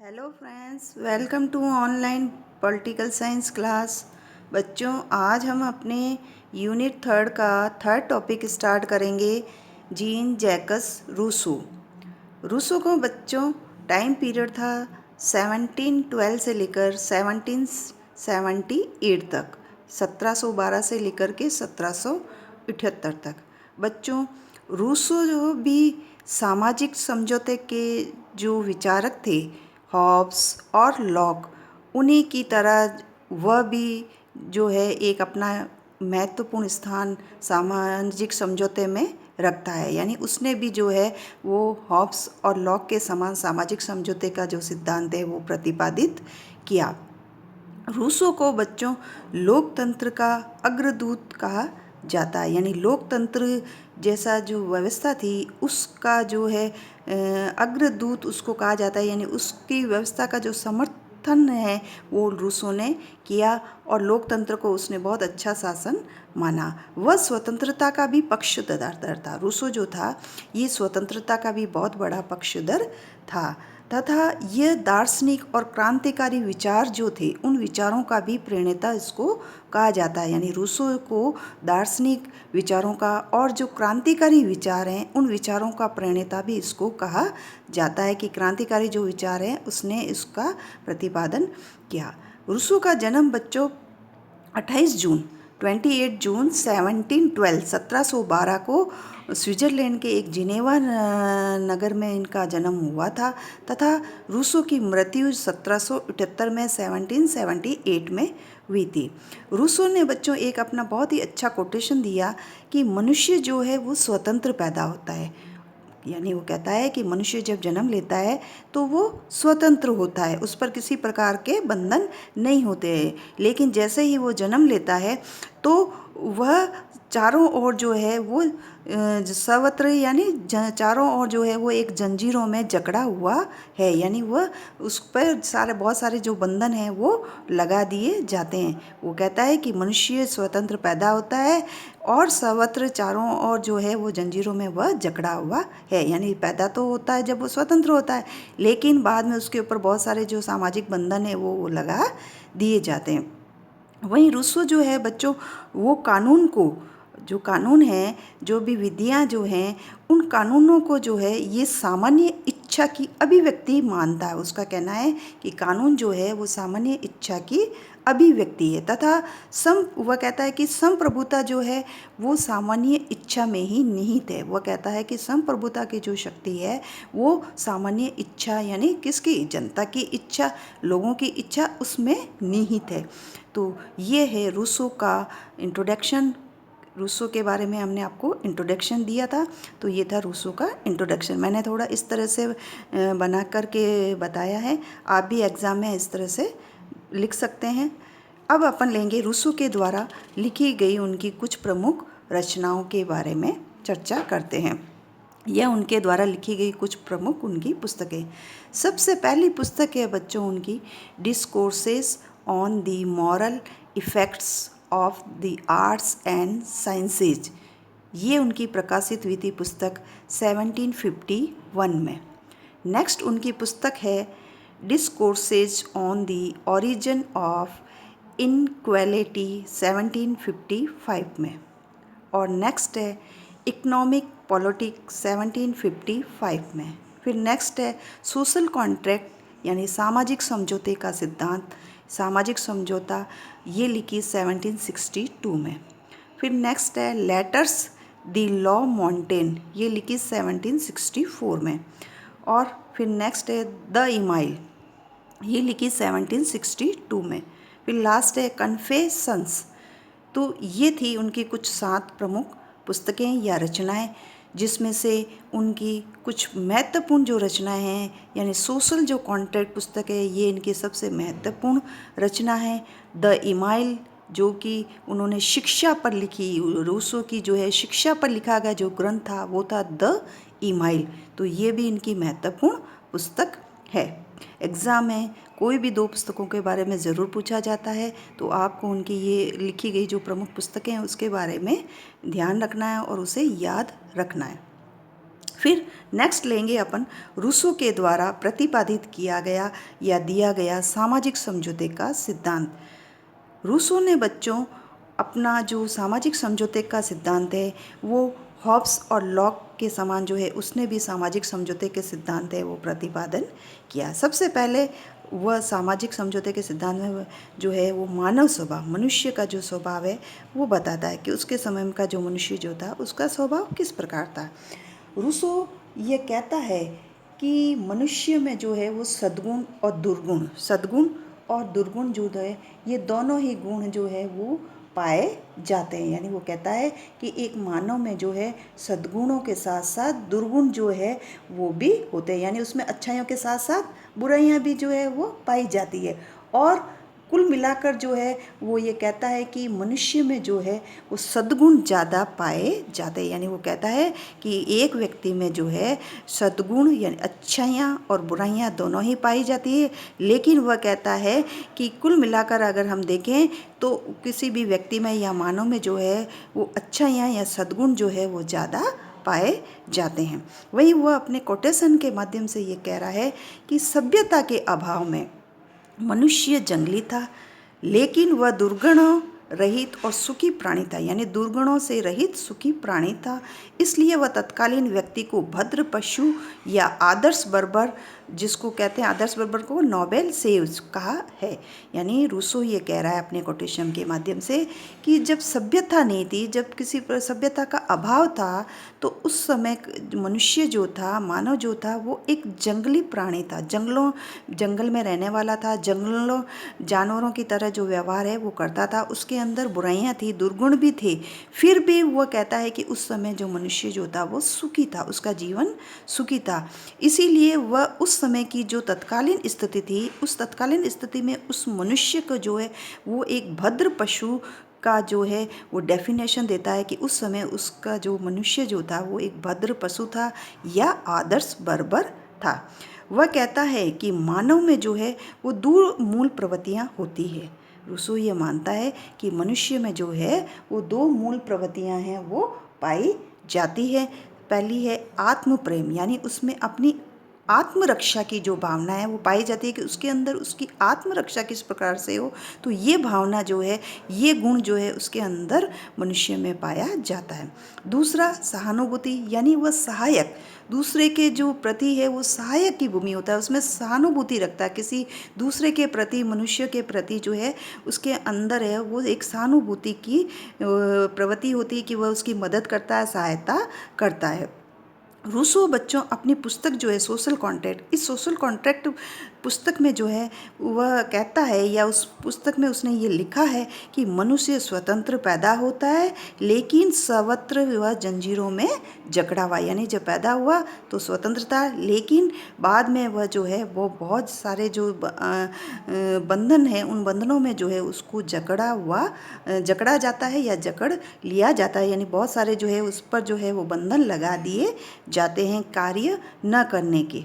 Hello friends, welcome to online political science class. बच्चों, आज हम अपने यूनिट थर्ड का थर्ड टॉपिक स्टार्ट करेंगे, जीन जैकस रूसो। रूसो को बच्चों टाइम पीरियड था 1712 से लेकर 1778 तक, 1712 से लेकर के 1778 तक। बच्चों, रूसो जो भी सामाजिक समझौते के जो विचारक थे, हॉब्स और लॉक, उन्हीं की तरह वह भी जो है एक अपना महत्वपूर्ण स्थान सामाजिक समझौते में रखता है। यानी उसने भी जो है वो हॉब्स और लॉक के समान सामाजिक समझौते का जो सिद्धांत है वो प्रतिपादित किया। रूसो को बच्चों लोकतंत्र का अग्रदूत कहा जाता है। यानी लोकतंत्र जैसा जो व्यवस्था थी उसका जो है अग्रदूत उसको कहा जाता है। यानी उसकी व्यवस्था का जो समर्थन है वो रूसो ने किया और लोकतंत्र को उसने बहुत अच्छा शासन माना। वह स्वतंत्रता का भी पक्षधर था। रूसो जो था ये स्वतंत्रता का भी बहुत बड़ा पक्षधर था तथा यह दार्शनिक और क्रांतिकारी विचार जो थे उन विचारों का भी प्रणेता इसको कहा जाता है। यानी रूसो को दार्शनिक विचारों का और जो क्रांतिकारी विचार हैं उन विचारों का प्रणेता भी इसको कहा जाता है कि क्रांतिकारी जो विचार हैं उसने इसका प्रतिपादन किया। रूसो का जन्म बच्चों 28 जून 1712 को स्विट्ज़रलैंड के एक जिनेवा नगर में इनका जन्म हुआ था तथा रूसो की मृत्यु 1778 में 1778 में हुई थी। रूसो ने बच्चों एक अपना बहुत ही अच्छा कोटेशन दिया कि मनुष्य जो है वो स्वतंत्र पैदा होता है। यानी वो कहता है कि मनुष्य जब जन्म लेता है तो वो स्वतंत्र होता है, उस पर किसी प्रकार के बंधन नहीं होते हैं। लेकिन जैसे ही वो जन्म लेता है तो वह चारों ओर जो है वो सर्वत्र यानी चारों ओर जो है वो एक जंजीरों में जकड़ा हुआ है। यानी वह उस पर बहुत सारे जो बंधन हैं वो लगा दिए जाते हैं। वो कहता है कि मनुष्य स्वतंत्र पैदा होता है और सर्वत्र चारों ओर जो है वो जंजीरों में वह जकड़ा हुआ है। यानी पैदा तो होता है जब वो स्वतंत्र होता है, लेकिन बाद में उसके ऊपर बहुत सारे जो सामाजिक बंधन है वो लगा दिए जाते हैं। वहीं रूसो जो है बच्चों वो कानून को, जो कानून है, जो भी विधियाँ जो हैं उन कानूनों को जो है ये सामान्य इच्छा की अभिव्यक्ति मानता है। उसका कहना है कि कानून जो है वो सामान्य इच्छा की अभिव्यक्ति है तथा वह कहता है कि संप्रभुता जो है वो सामान्य इच्छा में ही निहित है। वह कहता है कि संप्रभुता की जो शक्ति है वो सामान्य इच्छा यानी किसकी, जनता की इच्छा, लोगों की इच्छा उसमें निहित है। तो ये है रूसो का इंट्रोडक्शन। रूसो के बारे में हमने आपको इंट्रोडक्शन दिया था, तो ये था रूसो का इंट्रोडक्शन। मैंने थोड़ा इस तरह से बना करके बताया है, आप भी एग्ज़ाम में इस तरह से लिख सकते हैं। अब अपन लेंगे रूसो के द्वारा लिखी गई उनकी कुछ प्रमुख रचनाओं के बारे में चर्चा करते हैं। यह उनके द्वारा लिखी गई कुछ प्रमुख उनकी पुस्तकें। सबसे पहली पुस्तक है बच्चों उनकी discourses on the moral effects of the arts and sciences. ये उनकी प्रकाशित हुई थी पुस्तक 1751 में। नेक्स्ट उनकी पुस्तक है discourses on the origin of inequality 1755 में। और नेक्स्ट है इकोनॉमिक पॉलिटिक्स 1755 में। फिर नेक्स्ट है सोशल कॉन्ट्रैक्ट यानी सामाजिक समझौते का सिद्धांत, सामाजिक समझौता, ये लिखी 1762 में। फिर नेक्स्ट है लेटर्स द लॉ मॉन्टेन, ये लिखी 1764 में। और फिर नेक्स्ट है द ईमाइल, ये लिखी 1762 में। फिर लास्ट है कन्फेशंस। तो ये थी उनकी कुछ 7 प्रमुख पुस्तकें या रचनाएं, जिसमें से उनकी कुछ महत्वपूर्ण जो रचनाएं हैं यानी सोशल जो कॉन्ट्रैक्ट पुस्तक है ये इनकी सबसे महत्वपूर्ण रचना है। द ईमाइल जो कि उन्होंने शिक्षा पर लिखी, रूसो की जो है शिक्षा पर लिखा गया जो ग्रंथ था वो था द ईमाइल। तो ये भी इनकी महत्वपूर्ण पुस्तक है। एग्ज़ाम में कोई भी 2 पुस्तकों के बारे में ज़रूर पूछा जाता है, तो आपको उनकी ये लिखी गई जो प्रमुख पुस्तकें हैं उसके बारे में ध्यान रखना है और उसे याद रखना है। फिर नेक्स्ट लेंगे अपन रूसो के द्वारा प्रतिपादित किया गया या दिया गया सामाजिक समझौते का सिद्धांत। रूसो ने बच्चों अपना जो सामाजिक समझौते का सिद्धांत है वो हॉब्स और लॉक के समान जो है उसने भी सामाजिक समझौते के सिद्धांत है वो प्रतिपादन किया। सबसे पहले वह सामाजिक समझौते के सिद्धांत में जो है वो मानव स्वभाव, मनुष्य का जो स्वभाव है वो बताता है कि उसके समय का जो मनुष्य जो था उसका स्वभाव किस प्रकार था। रूसो ये कहता है कि मनुष्य में जो है वो सद्गुण और दुर्गुण जो है ये दोनों ही गुण जो है वो पाए जाते हैं। यानी वो कहता है कि एक मानव में जो है सद्गुणों के साथ साथ दुर्गुण जो है वो भी होते हैं, यानी उसमें अच्छाइयों के साथ साथ बुराइयां भी जो है वो पाई जाती है। और कुल मिलाकर जो है वो ये कहता है कि मनुष्य में जो है वो सद्गुण ज़्यादा पाए जाते हैं। यानी वो कहता है कि एक व्यक्ति में जो है सद्गुण यानी अच्छाइयाँ और बुराइयाँ दोनों ही पाई जाती है, लेकिन वह कहता है कि कुल मिलाकर अगर हम देखें तो किसी भी व्यक्ति में या मानव में जो है वो अच्छाइयाँ या सद्गुण जो है वो ज़्यादा पाए जाते हैं। वहीं वह अपने कोटेशन के माध्यम से ये कह रहा है कि सभ्यता के अभाव में मनुष्य जंगली था, लेकिन वह दुर्गुणों रहित और सुखी प्राणी था। यानी दुर्गुणों से रहित सुखी प्राणी था, इसलिए वह तत्कालीन व्यक्ति को भद्र पशु या आदर्श बर्बर, जिसको कहते हैं आदर्श बर्बर को नोबेल सेव्स कहा है। यानी रूसो ये कह रहा है अपने कोटेशन के माध्यम से कि जब सभ्यता नहीं थी, जब किसी सभ्यता का अभाव था, तो उस समय मनुष्य जो था, मानव जो था, वो एक जंगली प्राणी था, जंगल में रहने वाला था, जंगलों जानवरों की तरह जो व्यवहार है वो करता था, उसके अंदर बुराइयां थी, दुर्गुण भी थे। फिर भी वह कहता है कि उस समय जो मनुष्य जो था वो सुखी था, उसका जीवन सुखी था। इसीलिए वह उस समय की जो तत्कालीन स्थिति थी, उस तत्कालीन स्थिति में उस मनुष्य को जो है वो एक भद्र पशु का जो है वो डेफिनेशन देता है कि उस समय उसका जो मनुष्य जो था वो एक भद्र पशु था या आदर्श बर्बर था। वह कहता है कि मानव में जो है वो दो मूल प्रवृत्तियाँ होती है। रूसो ये मानता है कि मनुष्य में जो है वो दो मूल प्रवृत्तियाँ हैं वो पाई जाती है। पहली है आत्म प्रेम, यानी उसमें अपनी आत्मरक्षा की जो भावना है वो पाई जाती है कि उसके अंदर उसकी आत्मरक्षा किस प्रकार से हो, तो ये भावना जो है, ये गुण जो है उसके अंदर मनुष्य में पाया जाता है। दूसरा सहानुभूति, यानी वह सहायक, दूसरे के जो प्रति है वो सहायक की भूमि होता है, उसमें सहानुभूति रखता है, किसी दूसरे के प्रति, मनुष्य के प्रति जो है उसके अंदर है वो एक सहानुभूति की प्रवृत्ति होती है कि वह उसकी मदद करता है, सहायता करता है। रूसो बच्चों अपनी पुस्तक जो है सोशल कॉन्ट्रैक्ट, इस सोशल कॉन्ट्रैक्ट पुस्तक में जो है वह कहता है या उस पुस्तक में उसने ये लिखा है कि मनुष्य स्वतंत्र पैदा होता है, लेकिन सर्वत्र वह जंजीरों में जकड़ा हुआ। यानी जब पैदा हुआ तो स्वतंत्र था, लेकिन बाद में वह जो है वो बहुत सारे जो बंधन है, उन बंधनों में जो है उसको जकड़ा जाता है या जकड़ लिया जाता है। यानी बहुत सारे जो है उस पर जो है वो बंधन लगा दिए जाते हैं कार्य न करने के।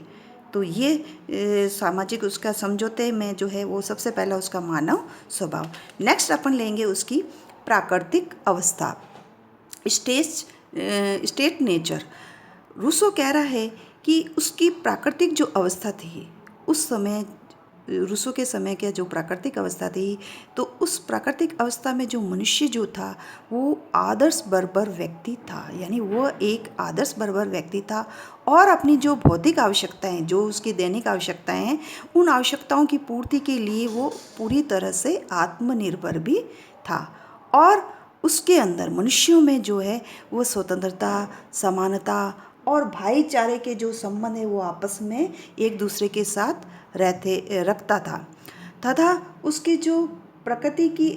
तो ये सामाजिक उसका समझौते में जो है वो सबसे पहला उसका मानव स्वभाव। नेक्स्ट अपन लेंगे उसकी प्राकृतिक अवस्था, स्टेट नेचर। रूसो कह रहा है कि उसकी प्राकृतिक जो अवस्था थी उस समय, रूसो के समय की जो प्राकृतिक अवस्था थी, तो उस प्राकृतिक अवस्था में जो मनुष्य जो था वो आदर्श बर्बर व्यक्ति था। यानी वह एक आदर्श बर्बर व्यक्ति था और अपनी जो भौतिक आवश्यकताएं, जो उसकी दैनिक आवश्यकताएं हैं, उन आवश्यकताओं की पूर्ति के लिए वो पूरी तरह से आत्मनिर्भर भी था। और उसके अंदर मनुष्यों में जो है वो स्वतंत्रता, समानता और भाईचारे के जो संबंध है वो आपस में एक दूसरे के साथ रखता था तथा उसकी जो प्रकृति की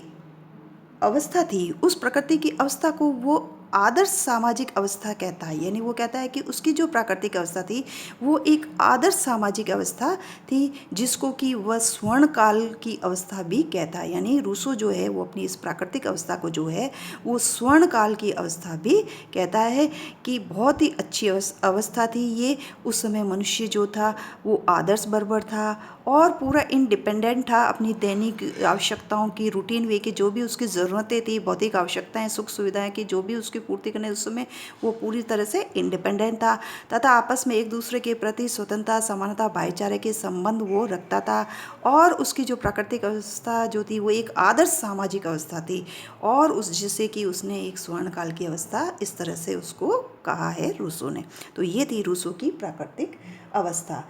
अवस्था थी, उस प्रकृति की अवस्था को वो आदर्श सामाजिक अवस्था कहता है। यानी वो कहता है कि उसकी जो प्राकृतिक अवस्था थी वो एक आदर्श सामाजिक अवस्था थी, जिसको कि वह स्वर्ण काल की अवस्था भी कहता है। यानी रूसो जो है वो अपनी इस प्राकृतिक अवस्था को जो है वो स्वर्ण काल की अवस्था भी कहता है कि बहुत ही अच्छी अवस्था थी ये। उस समय मनुष्य जो था वो आदर्श बर्बर था और पूरा इंडिपेंडेंट था, अपनी दैनिक आवश्यकताओं की, रूटीन वे की जो भी उसकी ज़रूरतें थी, भौतिक आवश्यकताएं, सुख सुविधाएं की जो भी उसकी पूर्ति करने उस समय वो पूरी तरह से इंडिपेंडेंट था तथा आपस में एक दूसरे के प्रति स्वतंत्रता, समानता, भाईचारे के संबंध वो रखता था। और उसकी जो प्राकृतिक अवस्था जो थी वो एक आदर्श सामाजिक अवस्था थी और उस जिससे कि उसने एक स्वर्णकाल की अवस्था इस तरह से उसको कहा है रूसो ने। तो ये थी रूसो की प्राकृतिक अवस्था।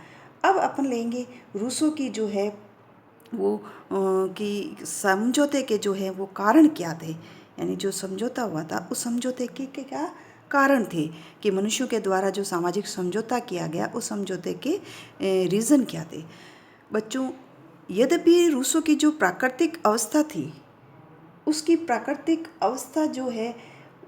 अब अपन लेंगे रूसो की जो है वो कि समझौते के जो है वो कारण क्या थे, यानी जो समझौता हुआ था उस समझौते के क्या कारण थे कि मनुष्यों के द्वारा जो सामाजिक समझौता किया गया उस समझौते के रीज़न क्या थे। बच्चों, यद्यपि रूसो की जो प्राकृतिक अवस्था थी उसकी प्राकृतिक अवस्था जो है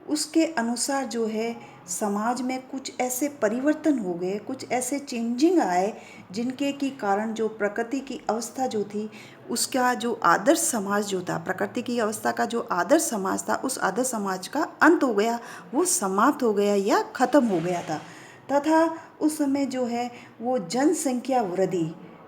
उसके अनुसार जो है समाज में कुछ ऐसे परिवर्तन हो गए, कुछ ऐसे चेंजिंग आए जिनके की कारण जो प्रकृति की अवस्था जो थी उसका जो आदर्श समाज जो था, प्रकृति की अवस्था का जो आदर्श समाज था उस आदर्श समाज का अंत हो गया, वो समाप्त हो गया या ख़त्म हो गया था। तथा उस समय जो है वो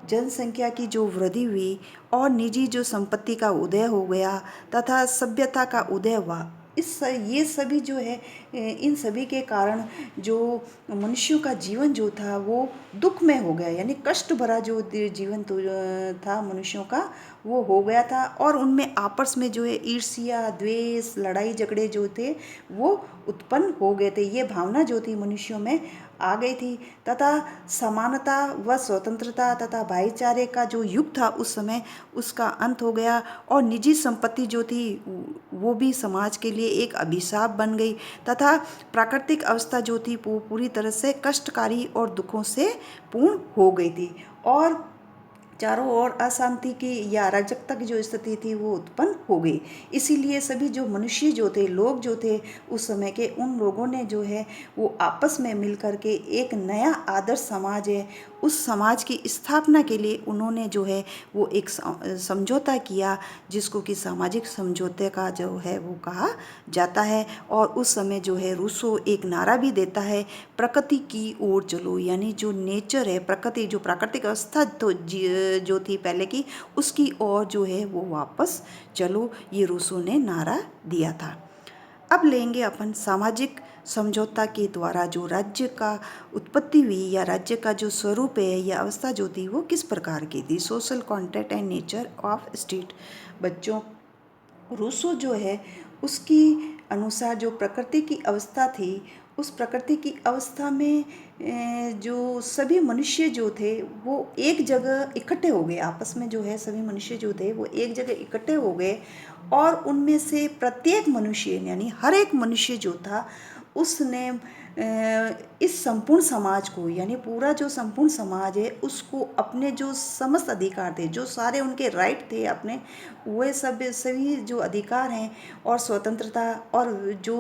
जनसंख्या की जो वृद्धि हुई और निजी जो संपत्ति का उदय हो गया तथा सभ्यता का उदय हुआ। ये सभी जो है इन सभी के कारण जो मनुष्यों का जीवन जो था वो दुख में हो गया, यानी कष्ट भरा जो जीवन तो था मनुष्यों का वो हो गया था और उनमें आपस में जो है ईर्ष्या, द्वेष, लड़ाई झगड़े जो थे वो उत्पन्न हो गए थे। ये भावना जो थी मनुष्यों में आ गई थी तथा समानता व स्वतंत्रता तथा भाईचारे का जो युग था उस समय उसका अंत हो गया और निजी संपत्ति जो थी वो भी समाज के लिए एक अभिशाप बन गई तथा प्राकृतिक अवस्था जो थी वो पूरी तरह से कष्टकारी और दुखों से पूर्ण हो गई थी और चारों ओर अशांति की या अराजकता की जो स्थिति थी वो उत्पन्न हो गई। इसीलिए सभी जो मनुष्य जो थे, लोग जो थे उस समय के, उन लोगों ने जो है वो आपस में मिलकर के एक नया आदर्श समाज है उस समाज की स्थापना के लिए उन्होंने जो है वो एक समझौता किया जिसको कि सामाजिक समझौते का जो है वो कहा जाता है। और उस समय जो है रूसो एक नारा भी देता है, प्रकृति की ओर चलो, यानी जो नेचर है, प्रकृति जो प्राकृतिक अवस्था तो जो थी पहले की उसकी ओर जो है वो वापस चलो, ये रूसो ने नारा दिया था। अब लेंगे अपन सामाजिक समझौता के द्वारा जो राज्य का उत्पत्ति हुई या राज्य का जो स्वरूप है या अवस्था जो थी वो किस प्रकार की थी, social contract and nature of state. बच्चों, रूसो जो है उसकी अनुसार जो प्रकृति की अवस्था थी उस प्रकृति की अवस्था में जो सभी मनुष्य जो थे वो एक जगह इकट्ठे हो गए, आपस में जो है सभी मनुष्य जो थे वो एक जगह इकट्ठे हो गए और उनमें से प्रत्येक मनुष्य यानी हर एक मनुष्य जो था उसने इस संपूर्ण समाज को, यानी पूरा जो संपूर्ण समाज है उसको अपने जो समस्त अधिकार थे, जो सारे उनके राइट थे अपने, वे सभी जो अधिकार हैं और स्वतंत्रता और जो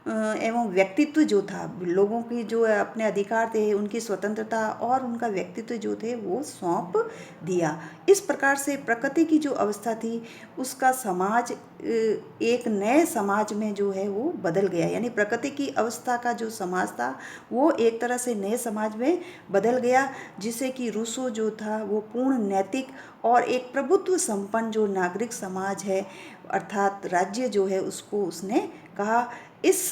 एवं व्यक्तित्व जो था, लोगों की जो अपने अधिकार थे, उनकी स्वतंत्रता और उनका व्यक्तित्व जो थे वो सौंप दिया। इस प्रकार से प्रकृति की जो अवस्था थी उसका समाज एक नए समाज में जो है वो बदल गया, यानी प्रकृति की अवस्था का जो समाज था वो एक तरह से नए समाज में बदल गया जिसे कि रूसो जो था वो पूर्ण नैतिक और एक प्रभुत्व संपन्न जो नागरिक समाज है अर्थात राज्य जो है उसको उसने कहा। इस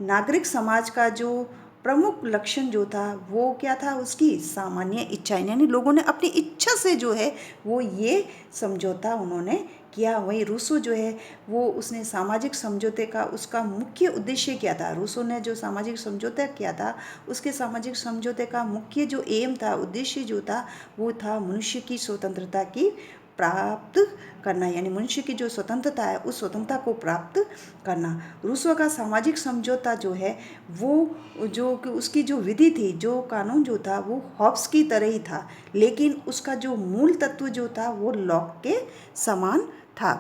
नागरिक समाज का जो प्रमुख लक्षण जो था वो क्या था, उसकी सामान्य इच्छा, यानी लोगों ने अपनी इच्छा से जो है वो ये समझौता उन्होंने किया। वहीं रूसो जो है वो उसने सामाजिक समझौते का उसका मुख्य उद्देश्य क्या था, रूसो ने जो सामाजिक समझौता किया था उसके सामाजिक समझौते का मुख्य जो एम था, उद्देश्य जो था वो था मनुष्य की स्वतंत्रता की प्राप्त करना, यानी मनुष्य की जो स्वतंत्रता है उस स्वतंत्रता को प्राप्त करना। रूसो का सामाजिक समझौता जो है वो जो उसकी जो विधि थी, जो कानून जो था वो हॉब्स की तरह ही था, लेकिन उसका जो मूल तत्व जो था वो लॉक के समान था।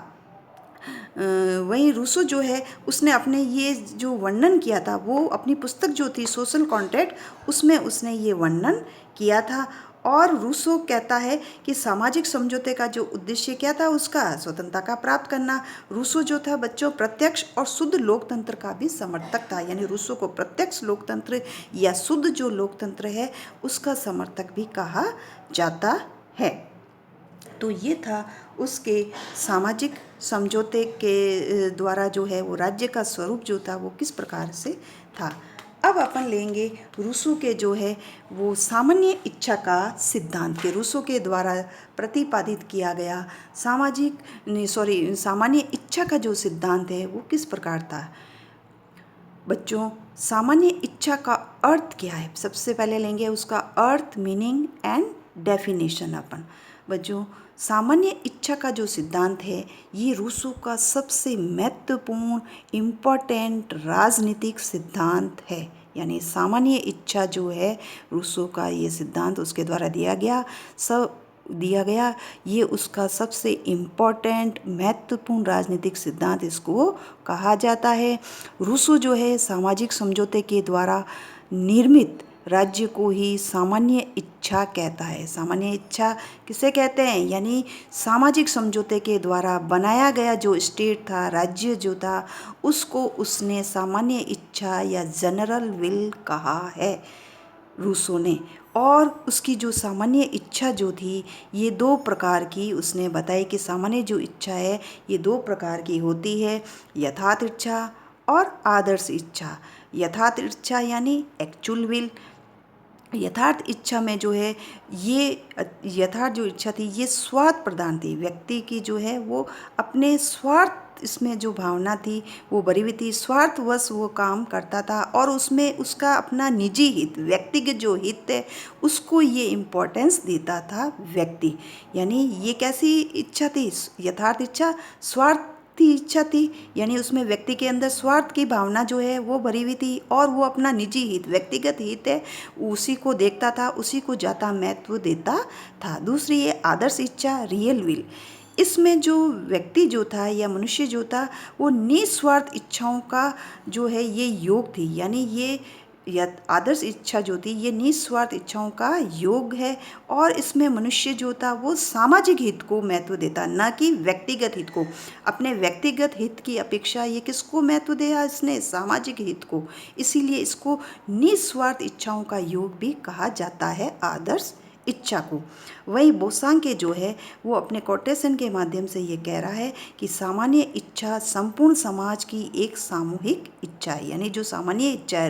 वहीं रूसो जो है उसने अपने ये जो वर्णन किया था वो अपनी पुस्तक जो थी सोशल कॉन्ट्रैक्ट उसमें उसने ये वर्णन किया था। और रूसो कहता है कि सामाजिक समझौते का जो उद्देश्य क्या था, उसका स्वतंत्रता का प्राप्त करना। रूसो जो था बच्चों प्रत्यक्ष और शुद्ध लोकतंत्र का भी समर्थक था, यानी रूसो को प्रत्यक्ष लोकतंत्र या शुद्ध जो लोकतंत्र है उसका समर्थक भी कहा जाता है। तो ये था उसके सामाजिक समझौते के द्वारा जो है वो राज्य का स्वरूप जो था वो किस प्रकार से था। अब अपन लेंगे रूसो के जो है वो सामान्य इच्छा का सिद्धांत के रूसो के द्वारा प्रतिपादित किया गया सामान्य इच्छा का जो सिद्धांत है वो किस प्रकार था। बच्चों, सामान्य इच्छा का अर्थ क्या है, सबसे पहले लेंगे उसका अर्थ, मीनिंग एंड डेफिनेशन अपन। बच्चों, सामान्य इच्छा का जो सिद्धांत है ये रूसो का सबसे महत्वपूर्ण इम्पोर्टेंट राजनीतिक सिद्धांत है। यानी सामान्य इच्छा जो है रूसो का ये सिद्धांत उसके द्वारा दिया गया ये उसका सबसे इम्पोर्टेंट महत्वपूर्ण राजनीतिक सिद्धांत इसको कहा जाता है। रूसो जो है सामाजिक समझौते के द्वारा निर्मित राज्य को ही सामान्य इच्छा कहता है। सामान्य इच्छा किसे कहते हैं, यानी सामाजिक समझौते के द्वारा बनाया गया जो स्टेट था, राज्य जो था, उसको उसने सामान्य इच्छा या जनरल विल कहा है रूसो ने। और उसकी जो सामान्य इच्छा जो थी ये दो प्रकार की उसने बताई कि सामान्य जो इच्छा है ये दो प्रकार की होती है, यथार्थ इच्छा और आदर्श इच्छा। यथार्थ इच्छा यानी एक्चुअल विल। यथार्थ इच्छा में जो है ये यथार्थ जो इच्छा थी ये स्वार्थ प्रधान थी। व्यक्ति की जो है वो अपने स्वार्थ, इसमें जो भावना थी वो भरी हुई थी, स्वार्थवश वो काम करता था और उसमें उसका अपना निजी हित, व्यक्तिगत जो हित है उसको ये इम्पोर्टेंस देता था व्यक्ति। यानी ये कैसी इच्छा थी, यथार्थ इच्छा स्वार्थ इच्छा थी, यानी उसमें व्यक्ति के अंदर स्वार्थ की भावना जो है वो भरी हुई थी और वो अपना निजी हित, व्यक्तिगत हित है उसी को देखता था, उसी को ज़्यादा महत्व देता था। दूसरी है आदर्श इच्छा, रियल विल। इसमें जो व्यक्ति जो था या मनुष्य जो था वो निस्वार्थ इच्छाओं का जो है ये योग थी। यानी ये आदर्श इच्छा जो थी ये निस्वार्थ इच्छाओं का योग है और इसमें मनुष्य जो था वो सामाजिक हित को महत्व देता, न कि व्यक्तिगत हित को। अपने व्यक्तिगत हित की अपेक्षा ये किसको महत्व दिया, इसने सामाजिक हित को। इसीलिए इसको निस्वार्थ इच्छाओं का योग भी कहा जाता है आदर्श इच्छा को। वही बोसांके जो है वो अपने कोटेशन के माध्यम से ये कह रहा है कि सामान्य इच्छा संपूर्ण समाज की एक सामूहिक इच्छा है। यानी जो सामान्य इच्छा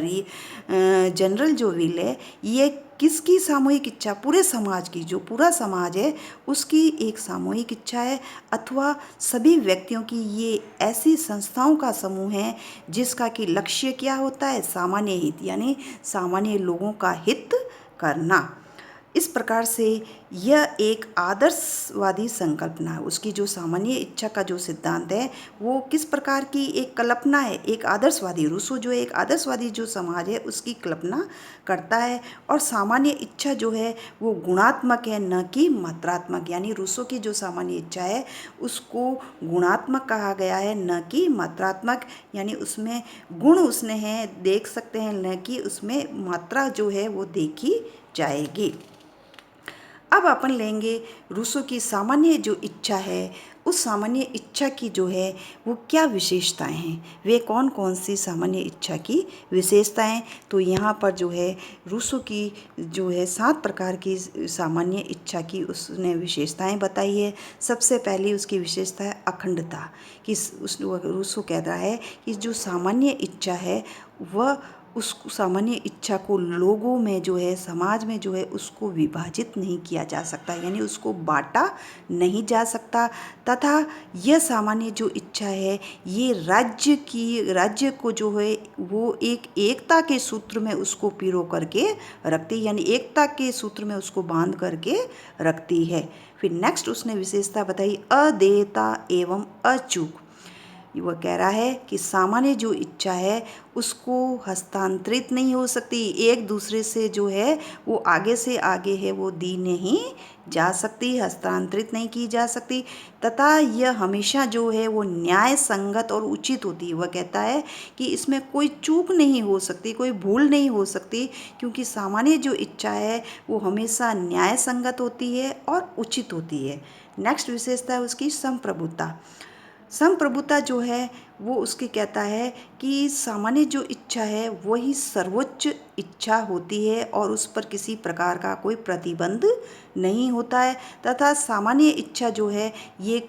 जनरल जो विल है ये किसकी सामूहिक इच्छा, पूरे समाज की, जो पूरा समाज है उसकी एक सामूहिक इच्छा है, अथवा सभी व्यक्तियों की ये ऐसी संस्थाओं का समूह है जिसका कि लक्ष्य क्या होता है, सामान्य हित, यानी सामान्य लोगों का हित करना। इस प्रकार से यह एक आदर्शवादी संकल्पना है। उसकी जो सामान्य इच्छा का जो सिद्धांत है वो किस प्रकार की एक कल्पना है, एक आदर्शवादी। रूसो जो है एक आदर्शवादी जो समाज है उसकी कल्पना करता है और सामान्य इच्छा जो है वो गुणात्मक है, न कि मात्रात्मक। यानी रूसो की जो सामान्य इच्छा है उसको गुणात्मक कहा गया है, न कि मात्रात्मक। यानी उसमें गुण उसने हैं देख सकते हैं, न कि उसमें मात्रा जो है वो देखी जाएगी। अब अपन लेंगे रूसो की सामान्य जो इच्छा है उस सामान्य इच्छा की जो है वो क्या विशेषताएं हैं, वे कौन कौन सी सामान्य इच्छा की विशेषताएं। तो यहाँ पर जो है रूसो की जो है 7 प्रकार की सामान्य इच्छा की उसने विशेषताएं बताई है। सबसे पहली उसकी विशेषता है अखंडता, कि रूसो कह रहा है कि जो सामान्य इच्छा है वह उस सामान्य इच्छा को लोगों में जो है, समाज में जो है उसको विभाजित नहीं किया जा सकता, यानी उसको बांटा नहीं जा सकता। तथा यह सामान्य जो इच्छा है ये राज्य को जो है वो एक एकता के सूत्र में उसको पिरो करके रखती है, यानी एकता के सूत्र में उसको बांध करके रखती है। फिर नेक्स्ट उसने विशेषता बताई अदेयता एवं अचूक। वह कह रहा है कि सामान्य जो इच्छा है उसको हस्तांतरित नहीं हो सकती, एक दूसरे से जो है वो आगे से आगे है वो दी नहीं जा सकती, हस्तांतरित नहीं की जा सकती। तथा यह हमेशा जो है वो न्याय संगत और उचित होती है। वह कहता है कि इसमें कोई चूक नहीं हो सकती, कोई भूल नहीं हो सकती, क्योंकि सामान्य जो इच्छा है वो हमेशा न्याय संगत होती है और उचित होती है। नेक्स्ट विशेषता है उसकी संप्रभुता। संप्रभुता जो है वो उसकी कहता है कि सामान्य जो इच्छा है वही सर्वोच्च इच्छा होती है और उस पर किसी प्रकार का कोई प्रतिबंध नहीं होता है, तथा सामान्य इच्छा जो है ये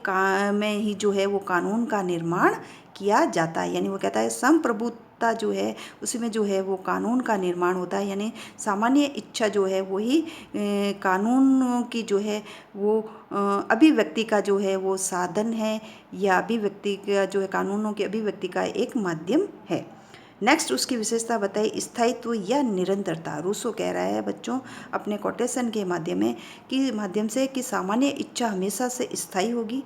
में ही जो है वो कानून का निर्माण किया जाता है। यानी वो कहता है संप्रभुता जो है उसमें जो है वो कानून का निर्माण होता है, यानी सामान्य इच्छा जो है वही कानून की जो है वो अभिव्यक्ति का जो है वो साधन है, या अभिव्यक्ति का जो है कानूनों की अभिव्यक्ति का एक माध्यम है। नेक्स्ट उसकी विशेषता बताइए, स्थायित्व या निरंतरता। रूसो कह रहा है बच्चों अपने कोटेशन के माध्यम से कि सामान्य इच्छा हमेशा से स्थायी होगी,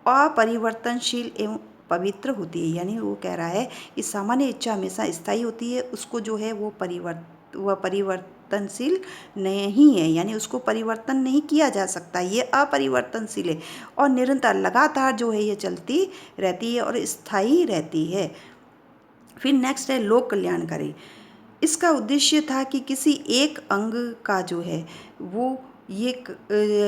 अपरिवर्तनशील एवं पवित्र होती है। यानी वो कह रहा है कि सामान्य इच्छा हमेशा स्थायी होती है, उसको जो है वो परिवर्तनशील नहीं है, यानी उसको परिवर्तन नहीं किया जा सकता, ये अपरिवर्तनशील है और निरंतर लगातार जो है ये चलती रहती है और स्थायी रहती है। फिर नेक्स्ट है लोक कल्याणकारी। इसका उद्देश्य था कि किसी एक अंग का जो है वो ये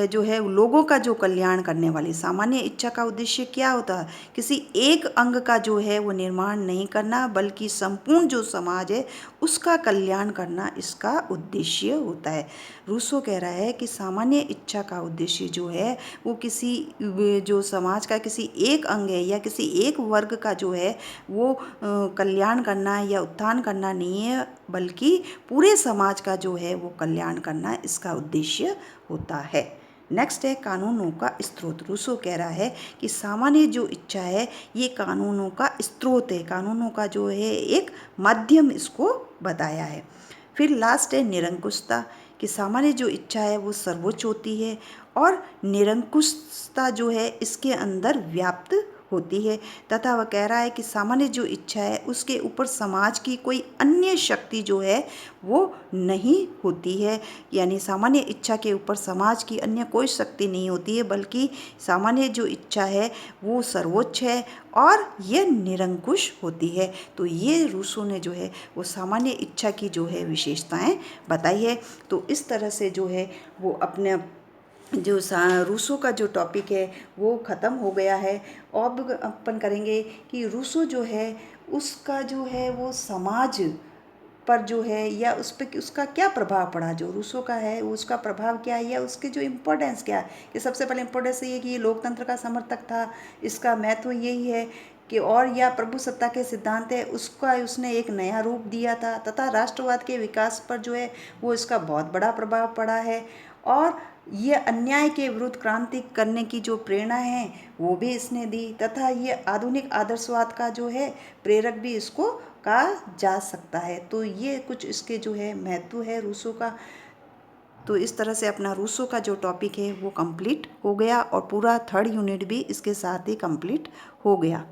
जो है लोगों का जो कल्याण करने वाली सामान्य इच्छा का उद्देश्य क्या होता है, किसी एक अंग का जो है वो निर्माण नहीं करना बल्कि संपूर्ण जो समाज है उसका कल्याण करना इसका उद्देश्य होता है। रूसो कह रहा है कि सामान्य इच्छा का उद्देश्य जो है वो किसी जो समाज का किसी एक अंग है या किसी एक वर्ग का जो है वो कल्याण करना या उत्थान करना नहीं है, बल्कि पूरे समाज का जो है वो कल्याण करना इसका उद्देश्य होता है। नेक्स्ट है कानूनों का स्रोत। रूसो कह रहा है कि सामान्य जो इच्छा है ये कानूनों का स्रोत है, कानूनों का जो है एक माध्यम इसको बताया है। फिर लास्ट है निरंकुशता, कि सामान्य जो इच्छा है वो सर्वोच्च होती है और निरंकुशता जो है इसके अंदर व्याप्त होती है, तथा वह कह रहा है कि सामान्य जो इच्छा है उसके ऊपर समाज की कोई अन्य शक्ति जो है वो नहीं होती है, यानी सामान्य इच्छा के ऊपर समाज की अन्य कोई शक्ति नहीं होती है, बल्कि सामान्य जो इच्छा है वो सर्वोच्च है और ये निरंकुश होती है। तो ये रूसो ने जो है वो सामान्य इच्छा की जो है विशेषताएं बताई है। तो इस तरह से जो है वो अपने जो रूसो का जो टॉपिक है वो ख़त्म हो गया है। अब अपन करेंगे कि रूसो जो है उसका जो है वो समाज पर जो है या उस पर उसका क्या प्रभाव पड़ा, जो रूसो का है उसका प्रभाव क्या है या उसके जो इम्पोर्टेंस क्या है। कि सबसे पहले इम्पोर्टेंस ये है कि ये लोकतंत्र का समर्थक था, इसका महत्व यही है कि और या प्रभुसत्ता के सिद्धांत है उसका उसने एक नया रूप दिया था, तथा राष्ट्रवाद के विकास पर जो है वो इसका बहुत बड़ा प्रभाव पड़ा है, और ये अन्याय के विरुद्ध क्रांति करने की जो प्रेरणा है वो भी इसने दी, तथा ये आधुनिक आदर्शवाद का जो है प्रेरक भी इसको कहा जा सकता है। तो ये कुछ इसके जो है महत्व है रूसो का। तो इस तरह से अपना रूसो का जो टॉपिक है वो कंप्लीट हो गया और पूरा 3rd यूनिट भी इसके साथ ही कंप्लीट हो गया।